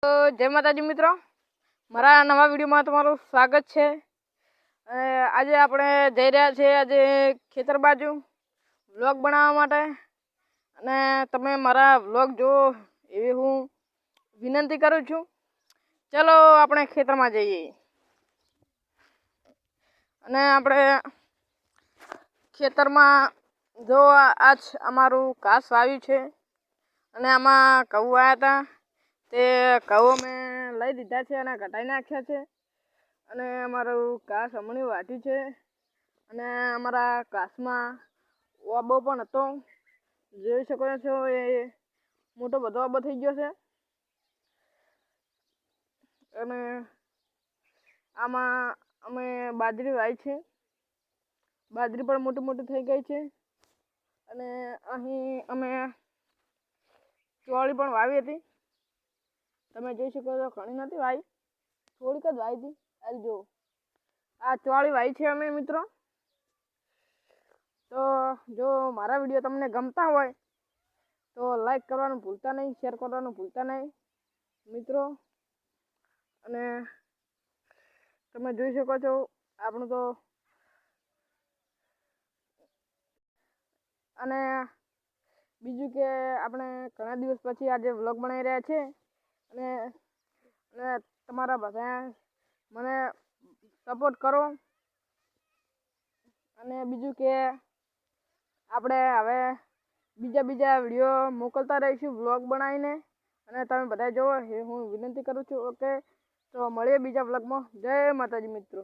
જય માતાજી મિત્રો, મારા નવા વિડીયોમાં તમારું સ્વાગત છે। આજે આપણે જઈ રહ્યા છીએ આજે ખેતર બાજુ વ્લોગ બનાવવા માટે, અને તમે મારા વ્લોગ જો એવી હું વિનંતી કરું છું। ચલો આપણે ખેતરમાં જઈએ, અને આપણે ખેતરમાં જો આજ અમારું ઘાસ વાવ્યું છે, અને આમાં ઘઉં આવ્યા હતા। તે ઘઉં અમે લઈ લીધા છે અને ઘટાઈ નાખ્યા છે, અને અમારું ઘાસ હમણાં વાઢ્યું છે, અને અમારા ઘાસમાં ઓબો પણ હતો, જોઈ શકો છો એ મોટો બધો ઓબો થઈ ગયો છે। અને આમાં અમે બાજરી વાવી છે, બાજરી પણ મોટી મોટી થઈ ગઈ છે। અને અહીં અમે ચોળી પણ વાવી હતી, તમે જોઈ શકો છો ઘણી નથી વાવી, થોડીક જ વાવી હતી। આ જો આ ચોળી વાવી છે અમે મિત્રો। તો જો મારા વિડીયો તમને ગમતા હોય તો લાઈક કરવાનું ભૂલતા નહીં, શેર કરવાનું ભૂલતા નહીં મિત્રો। અને તમે જોઈ શકો છો આપણું તો, અને બીજું કે આપણે ઘણા દિવસ પછી આજે વ્લોગ બનાવી રહ્યા છે, અને તમારા બધા મને સપોર્ટ કરો। અને બીજું કે આપણે હવે બીજા વિડીયો મોકલતા રહીશું વ્લોગ બનાવીને, અને તમે બધા જોવો એ હું વિનંતી કરું છું। ઓકે, તો મળીએ બીજા વ્લોગમાં। જય માતાજી મિત્રો।